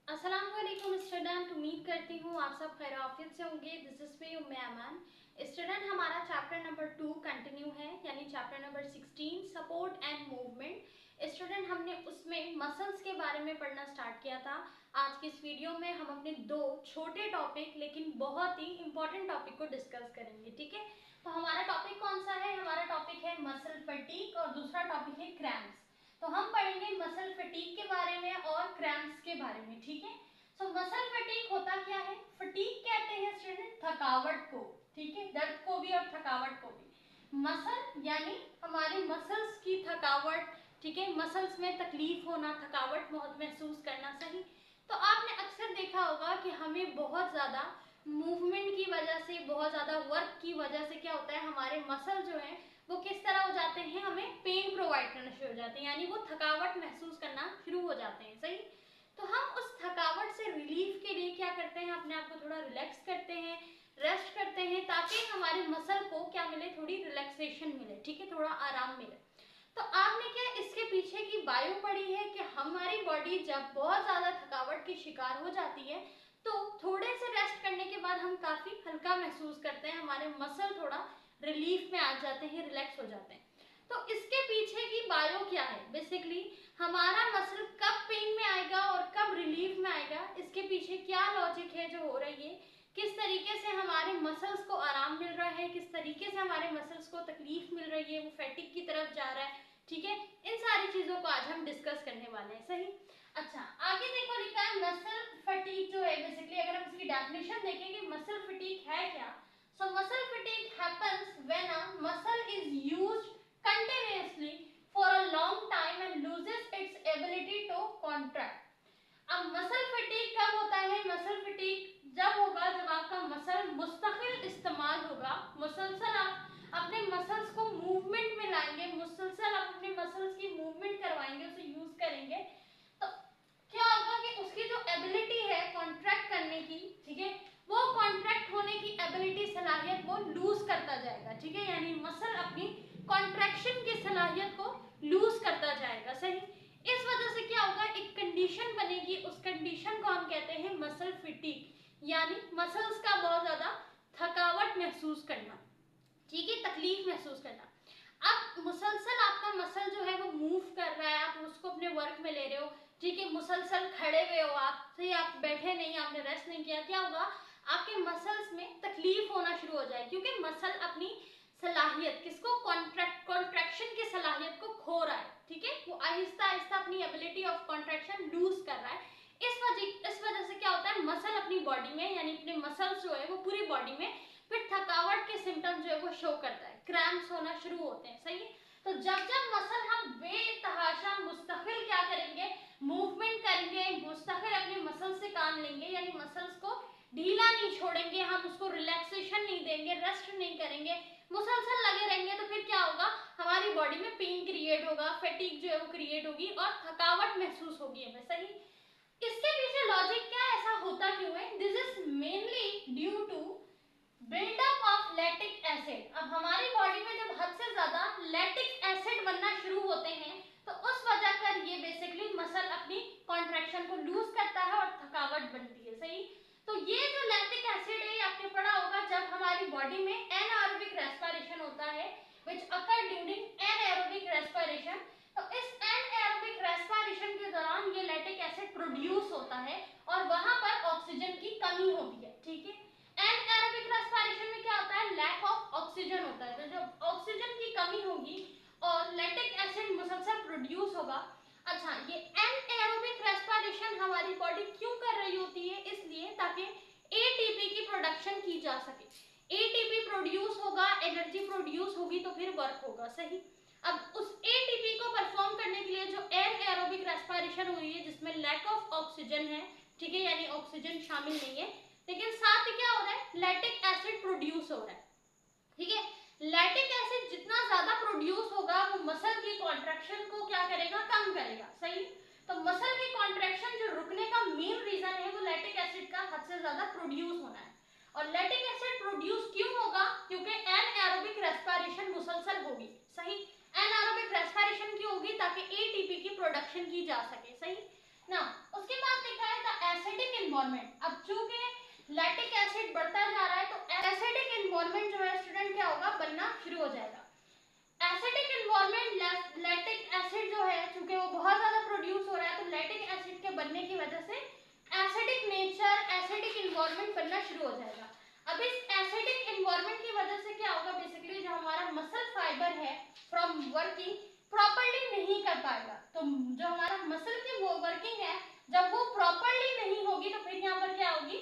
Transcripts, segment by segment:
अस्सलामुअलैकुम स्टूडेंट, उम्मीद करती हूँ आप सब खैर आफियत से होंगे। This is me Umme Aman. Student, हमारा चैप्टर नंबर 2 कंटिन्यू है, यानी chapter number 16 support and movement. Student, हमने उसमें मसल्स के बारे में पढ़ना स्टार्ट किया था। आज की इस वीडियो में हम अपने दो छोटे टॉपिक लेकिन बहुत ही इंपॉर्टेंट टॉपिक को डिस्कस करेंगे। ठीक है, तो हमारा टॉपिक कौन सा है? हमारा टॉपिक है मसल फटीग और दूसरा टॉपिक है क्रैम्प्स। तो हम पढ़ेंगे मसल फटीग के बारे में और क्रैम्प्स के बारे में। ठीक है, सो मसल फटीग होता क्या है? फटीग कहते हैं स्टूडेंट थकावट को। ठीक है, दर्द को भी और थकावट को भी। मसल यानी हमारे मसल्स की थकावट। ठीक है, मसल्स में तकलीफ होना, थकावट महसूस करना। सही, तो आपने अक्सर देखा होगा कि हमें बहुत ज़्यादा मूवमेंट की वजह से, बहुत ज़्यादा वर्क की वजह से क्या होता है, हमारे मसल जो हैं वो किस तरह हो जाते हैं, हमें पेन प्रोवाइड करना शुरू हो जाते हैं, यानी वो थकावट महसूस करना शुरू हो जाते हैं। सही, तो हम उस थकावट से रिलीफ के लिए क्या करते हैं, अपने आप को थोड़ा रिलैक्स करते हैं, रेस्ट करते हैं, ताकि हमारे मसल को क्या मिले, थोड़ी रिलैक्सेशन मिले। ठीक है, थोड़ा आराम मिले। तो आपने क्या इसके पीछे की बायो पढ़ी है कि हमारी बॉडी जब बहुत ज़्यादा थकावट की शिकार हो जाती है तो थोड़े से रेस्ट करने के बाद हम काफ़ी हल्का महसूस करते हैं, हमारे मसल थोड़ा रिलीफ में आ जाते हैं, रिलैक्स हो जाते हैं। तो इसके पीछे की बायो क्या है? बेसिकली हमारा मसल कब पेन में आएगा और कब रिलीफ में आएगा, इसके पीछे क्या लॉजिक है जो हो रही है, किस तरीके से हमारे मसल्स को आराम मिल रहा है, किस तरीके से हमारे मसल्स को तकलीफ मिल रही है, वो फैटिक की तरफ जा रहा है। ठीक है, इन सारी चीजों को आज हम डिस्कस करने वाले हैं। सही, अच्छा, आगे देखो लिखा है मसल फटीग जो है, बेसिकली अगर हम इसकी डेफिनेशन देखेंगे मसल फटीग है क्या। So muscle fatigue happens when a muscle is used continuously for a long time and loses its ability to contract. अब मसल फटीग कब होता है? मसल फटीग जब होगा जब आपका मसल मुस्तकिल इस्तेमाल होगा, मुसलसल आप अपने मसल्स को मूवमेंट में लाएंगे, मुसलसल आप अपने मसल्स की मूवमेंट करवाएंगे, उसे यूज करेंगे, तो क्या होगा कि उसकी जो एबिलिटी है कॉन्ट्रैक्ट करने की, ठीक है, वो कॉन्ट्रैक्ट होने की एबिलिटी, सलाहियत वो लूज करता जाएगा। ठीक है, यानी मसल अपनी कॉन्ट्रैक्शन की सलाहियत को लूज करता जाएगा। सही, इस वजह से क्या होगा, एक कंडीशन बनेगी, उस कंडीशन को हम कहते हैं मसल फटीग, यानी मसल्स का बहुत ज्यादा थकावट महसूस करना। ठीक है, तकलीफ महसूस करना। अब मुसलसल आपका मसल जो है वो मूव कर रहा है, आप उसको अपने वर्क में ले रहे हो। ठीक है, मुसलसल खड़े हुए हो आप, सही, आप बैठे नहीं, आपने रेस्ट नहीं किया, क्या होगा, आपके मसल्स में तकलीफ होना शुरू हो जाए, क्योंकि मसल अपनी सलाहियत, किसको, कॉन्ट्रैक्शन की सलाहियत को खो रहा है। ठीक है, वो आहिस्ता आहिस्ता अपनी एबिलिटी ऑफ कॉन्ट्रैक्शन लूज कर रहा है। इस वजह से क्या होता है, मसल अपनी बॉडी में, यानी अपने मसल्स जो है वो पूरी बॉडी में फिर थकावट के सिम्टम्स जो है वो शो करता है, क्रैम्प्स होना शुरू होते हैं। सही है, तो जब जब मसल हम बेतहाशा मुस्तकिल क्या करेंगे, मूवमेंट करेंगे, मुस्तकिल अपने मसल से काम लेंगे, यानी मसल्स को ढीला नहीं छोड़ेंगे, हम उसको रिलैक्सेशन नहीं देंगे, रेस्ट नहीं करेंगे, मुसलसल लगे रहेंगे, तो फिर क्या होगा, हमारी बॉडी में पेन क्रिएट होगा, फैटिग जो है वो क्रिएट होगी और थकावट महसूस होगी हमें। सही, इसके पीछे लॉजिक क्या, ऐसा होता क्यों है? This is mainly due to buildup of lactic acid. अब हमारी बॉडी में जब हद से ज्यादा लैक्टिक एसिड बनना शुरू होते हैं तो उस वजह कर ये बेसिकली मसल अपनी कॉन्ट्रैक्शन को लूज करता है और थकावट बनती है। सही, तो ये जो लैक्टिक एसिड है आपने पढ़ा होगा, जब हमारी बॉडी में एनाएरोबिक रेस्पिरेशन होता है, व्हिच अकर ड्यूरिंग एनाएरोबिक रेस्पिरेशन, तो इस एनाएरोबिक रेस्पिरेशन के दौरान ये लैक्टिक एसिड प्रोड्यूस होता है और वहां पर ऑक्सीजन की कमी होती है। ठीक है, एनाएरोबिक रेस्पिरेशन में क्या होता है, लैक ऑफ ऑक्सीजन होता है, तो जब ऑक्सीजन की कमी होगी और लैक्टिक एसिड मुसलसल प्रोड्यूस होगा। अच्छा, ये एनाएरोबिक रेस्पिरेशन हमारी बॉडी क्यों कर रही होती है? इसलिए ताकि एटीपी की प्रोडक्शन की जा सके। एटीपी प्रोड्यूस होगा, एनर्जी प्रोड्यूस होगी तो फिर वर्क होगा। सही, अब उस एटीपी को परफॉर्म करने के लिए जो एनाएरोबिक रेस्पिरेशन हुई है जिसमें लैक ऑफ ऑक्सीजन है, ठीक है, यानी ऑक्सीजन शामिल नहीं है, लेकिन साथ ही क्या हो रहा है, लैक्टिक एसिड प्रोड्यूस हो रहा है। ठीक है, लैक्टिक एसिड जितना ज्यादा प्रोड्यूस होगा वो मसल की कॉन्ट्रैक्शन को क्या करेगा, कम करेगा। सही, तो मसल की कॉन्ट्रैक्शन जो रुकने का मेन रीजन है वो लैक्टिक एसिड का हद से ज्यादा प्रोड्यूस होना है। और लैक्टिक एसिड प्रोड्यूस क्यों होगा, क्योंकि एनाएरोबिक रेस्पिरेशन मुसलसल होगी। सही, एनाएरोबिक रेस्पिरेशन क्यों होगी, ताकि एटीपी की प्रोडक्शन की जा सके। सही ना, उसके बाद लिखा है द इन्वायरमेंट। अब चूंकि लैक्टिक एसिड बढ़ता जा रहा है तो एसिडिक इन्वायरमेंट जो है स्टूडेंट क्या होगा, बनना शुरू हो जाएगा। एसिडिक इन्वायरमेंट, लैक्टिक एसिड जो है चूंकि वो बहुत ज्यादा प्रोड्यूस हो रहा है तो लैक्टिक एसिड के बनने की वजह से एसिडिक नेचर, एसिडिक इन्वायरमेंट बनना शुरू हो जाएगा। अब इस एसिडिक इन्वायरमेंट की वजह से क्या होगा, बेसिकली जो हमारा मसल फाइबर है फ्रॉम वर्किंग प्रॉपर्ली नहीं कर पाएगा। तो जो हमारा मसल की वो वर्किंग है जब वो प्रॉपर्ली नहीं होगी तो फिर यहाँ पर क्या होगी,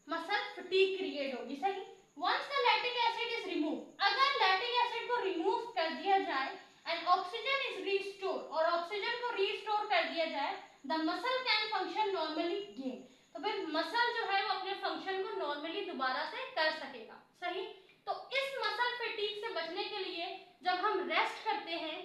मसल फटीग क्रिएट होगी। सही। Once the lactic acid is remove, अगर लैक्टिक एसिड को रिमूव कर दिया जाए एंड ऑक्सीजन इज रीस्टोर, और ऑक्सीजन को रीस्टोर कर दिया जाए, the muscle can function normally gain, तो फिर मसल जो है वो अपने फंक्शन को नॉर्मली दोबारा से कर सकेगा। सही। तो इस मसल फटीग से बचने के लिए जब हम रेस्ट करते हैं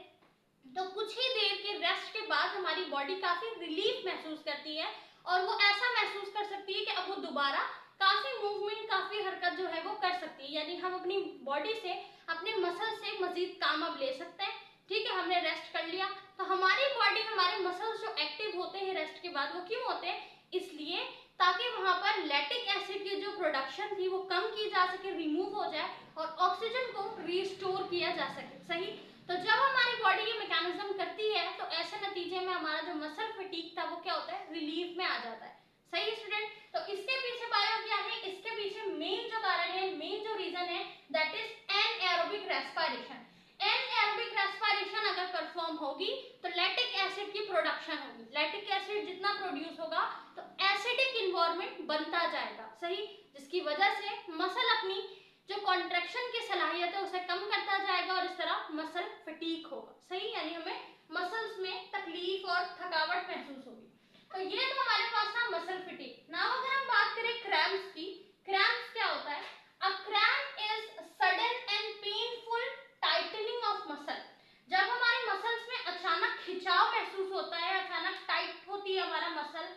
तो कुछ ही देर के रेस्ट के बाद हमारी बॉडी काफी रिलीफ महसूस करती है और वो ऐसा महसूस कर सकती है कि अब वो दोबारा काफी मूवमेंट, काफी हरकत जो है वो कर सकती है, यानी हम अपनी बॉडी से, अपने मसल से मजीद काम अब ले सकते हैं। ठीक है, हमने रेस्ट कर लिया तो हमारी बॉडी, हमारे मसल्स जो एक्टिव होते हैं रेस्ट के बाद, वो क्यों होते हैं, इसलिए ताकि वहां पर लैक्टिक एसिड की जो प्रोडक्शन थी वो कम की जा सके, रिमूव हो जाए और ऑक्सीजन को रिस्टोर किया जा सके। सही। तो जब हमारी बॉडी ये मैकेनिज्म करती है तो ऐसे नतीजे में हमारा जो मसल फटीग था वो क्या होता है, रिलीफ में आ जाता है। सही स्टूडेंट। तो इसके पीछे बायो क्या है, इसके पीछे मेन जो कारण है, मेन जो रीजन है, that is anaerobic respiration. Anaerobic respiration अगर परफॉर्म होगी तो लैक्टिक एसिड की प्रोडक्शन होगी। लैक्टिक एसिड जितना प्रोड्यूस होगा तो एसिडिक इन्वायरमेंट बनता जाएगा। सही। जिसकी वजह से मसल अपनी जो कॉन्ट्रैक्शन की सलाहियत है उसे कम करता जाएगा और इस तरह मसल फटीग होगा। सही। यानी हमें मसल्स में तकलीफ और थकावट महसूस होगी। तो ये तो हमारे पास था मसल फटीग। नाउ अगर हम बात करें क्रैम्प्स की, क्रैम्प्स क्या होता है, a cramp is sudden and painful tightening of muscle. जब हमारे मसल्स में अचानक खिंचाव महसूस होता है, अचानक टाइट होती है हमारा मसल,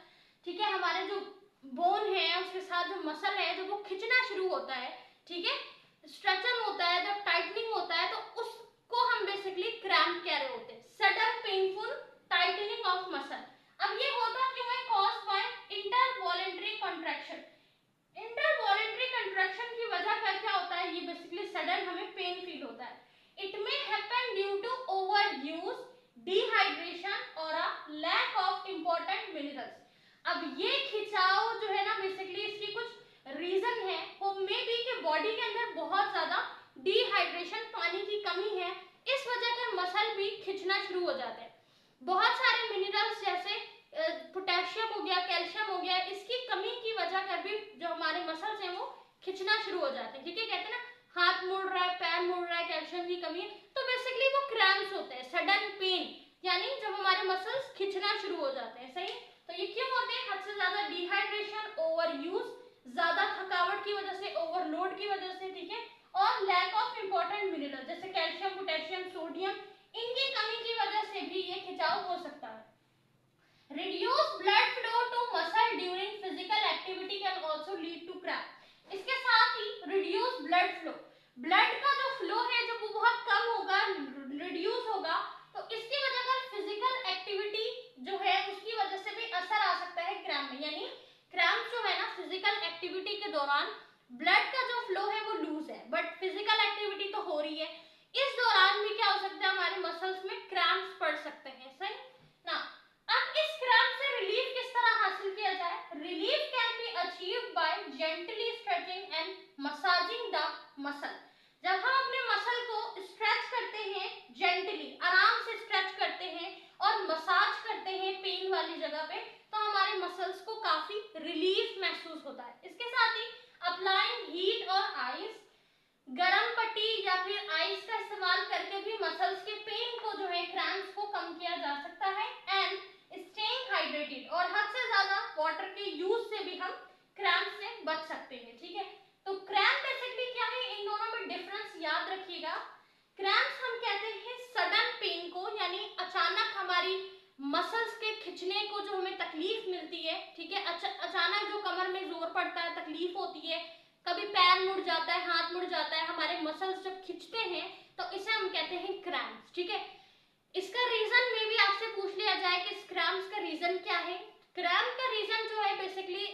ठीक है, हमारे जो बोन है उसके साथ जो मसल है जब वो खिंचना शुरू होता है, ठीक है, स्ट्रेचन होता है, जब टाइटनिंग होता है तो उसको हम बेसिकली क्रैम्प कह रहे होते हैं, sudden painful tightening of muscle. अब ये होता क्यों है, caused by involuntary contraction. Involuntary contraction की वजह कर क्या होता है, ये बेसिकली सडन हमें पेन फील होता है। It may happen due to overuse, dehydration और a lack of important minerals. अब ये खिंचाव जो है ना, बेसिकली इसकी कुछ रीजन है, वो मे बी कि बॉडी के अंदर बहुत ज्यादा डिहाइड्रेशन, पानी की कमी है, इस वजह से मसल भी खिंचना शुरू हो जाते हैं। बहुत सारे मिनरल्स जैसे पोटेशियम हो गया, कैल्शियम हो गया, इसकी कमी की वजह कर भी जो हमारे मसल्स हैं वो खिंचना शुरू हो जाते हैं। ठीक है, कहते हैं ना हाथ मुड़ रहा है, पैर मुड़ रहा है, कैल्शियम की कमी है, तो बेसिकली वो क्रैम्प्स होते हैं, सडन पेन, यानी जब हमारे मसल्स खिंचना शुरू हो जाते हैं। सही। तो ये क्यों होते हैं, हद से ज्यादा डिहाइड्रेशन, ओवरयूज, ज्यादा थकावट की वजह से, ओवरलोड की वजह से, ठीक है, और लैक ऑफ इंपॉर्टेंट मिनरल जैसे कैल्शियम, पोटेशियम, सोडियम, इनकी कमी की वजह से भी ये खिंचाव हो सकता है। Reduced blood flow to muscle during physical activity can also lead to cramp. इसके साथ ही reduced blood flow, blood का जो flow है जब वो बहुत कम होगा, reduce होगा, तो इसकी वजह से physical activity जो है उसकी वजह से भी असर आ सकता है क्रैम्प में। यानी क्रैम्प जो है ना, फिजिकल एक्टिविटी के दौरान ब्लड का जो फ्लो है वो लूज है, बट फिजिकल एक्टिविटी तो हो रही है, इस दौरान भी क्या हो सकता है, हमारे मसल्स में क्रैम्प्स पड़ सकते हैं। सही ना। अब इस क्रैम्प से रिलीफ किस तरह हासिल किया जाए, relief can be achieved by gently stretching and massaging the muscle. जब हम अपने मसल को स्ट्रेच करते हैं, जेंटली, आराम से स्ट्रेच करते हैं और मसाज करते हैं पेन वाली जगह पे, तो हमारे मसल्स को काफी रिलीफ महसूस होता है। इसके साथ ही अप्लाइंग हीट और आइस, गरम पट्टी या फिर आइस का इस्तेमाल करके भी मसल्स के पेन को जो है, क्रैम्प्स को कम किया जा सकता है। एंड स्टेइंग हाइड्रेटेड, और हद से ज्यादा वाटर के यूज से भी हम क्रैम्प से बच सकते हैं। ठीक है, तो क्रैम्प बेसिकली क्या है, इन दोनों में डिफरेंस याद रखिएगा। क्रैम्प्स हम कहते हैं सडन पेन को, यानी अचानक हमारी मसल्स के खिंचने को जो हमें तकलीफ मिलती है, ठीक है, अचानक जो कमर में जोर पड़ता है, तकलीफ होती है, कभी पैर मुड़ जाता है, हाथ मुड़ जाता है, हमारे मसल्स जब खिंचते हैं तो इसे हम कहते हैं क्रैम्प्स। ठीक है, इसका रीजन में भी आपसे पूछ लिया जाए कि क्रैम्प्स का रीजन क्या है। क्रैम्प का रीजन जो है बेसिकली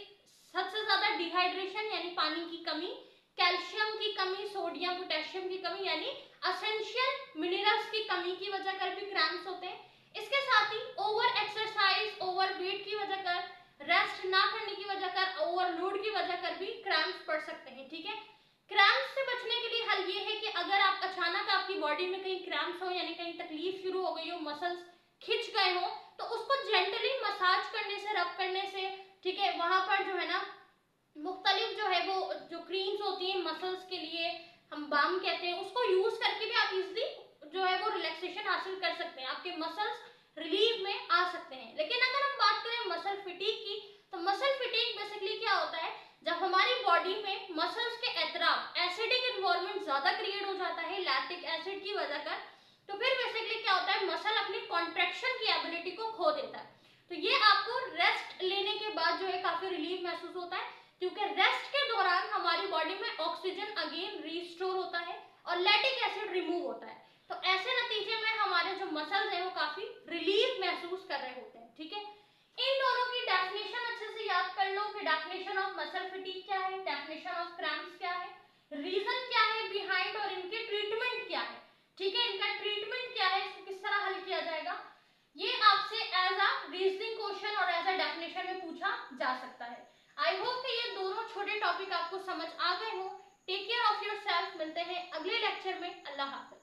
डिहाइड्रेशन यानी पानी की कमी, कैल्शियम की कमी, सोडियम पोटेशियम की कमी यानी असेंशियल मिनरल्स की कमी की वजह कर भी क्रैम्प्स होते हैं। इसके साथ ही ओवर एक्सरसाइज, ओवर वेट की वजह कर, रेस्ट ना करने की वजह कर, ओवरलोड की वजह कर भी क्रैम्प्स पड़ सकते हैं। ठीक है, क्रैम्प्स से बचने के लिए हल ये है कि अगर आप अचानक आपकी बॉडी में कहीं क्रैम्प्स हो यानी कहीं तकलीफ शुरू हो गई हो, मसल्स खिंच गए हो, तो उसको जेंटली मसाज करने से, रब करने से, ठीक है, वहां पर जो है ना मुख्तलिफ जो है वो जो क्रीम्स होती हैं मसल्स के लिए, हम बाम कहते हैं, उसको यूज करके भी आप इजिली जो है वो रिलैक्सेशन हासिल कर सकते हैं, आपके मसल्स रिलीव में आ सकते हैं। लेकिन अगर हम बात करें मसल फिटीग की, तो मसल फिटीग बेसिकली क्या होता है, जब हमारी बॉडी में मसल्स के एतराफ एसिडिक एनवायरनमेंट ज्यादा क्रिएट हो जाता है लैक्टिक एसिड की वजह कर, तो फिर बेसिकली क्या होता है, मसल अपनी कॉन्ट्रैक्शन की एबिलिटी को खो देता है। तो ये आपको रेस्ट लेने के बाद जो है काफी रिलीफ महसूस होता है, क्योंकि रेस्ट के दौरान हमारी बॉडी में ऑक्सीजन अगेन रीस्टोर होता है और लैक्टिक एसिड रिमूव होता है। तो ऐसे नतीजे में हमारे जो मसल्स हैं वो काफी रिलीफ महसूस कर रहे होते हैं। ठीक है, इन दोनों की डेफिनेशन अच्छे से याद कर लो कि डेफिनेशन ऑफ मसल फटीग क्या है, डेफिनेशन ऑफ क्रैम्प्स क्या है, रीजन क्या है बिहाइंड और इनके ट्रीटमेंट क्या है। ठीक है, इनका ट्रीटमेंट क्या है, इसको किस तरह हल किया जाएगा, ये आपसे एज अ रीजनिंग क्वेश्चन और एज अ डेफिनेशन में पूछा जा सकता है। आई होप कि ये दोनों छोटे टॉपिक आपको समझ आ गए हो। टेक केयर ऑफ योरसेल्फ, मिलते हैं अगले लेक्चर में। अल्लाह हाफिज।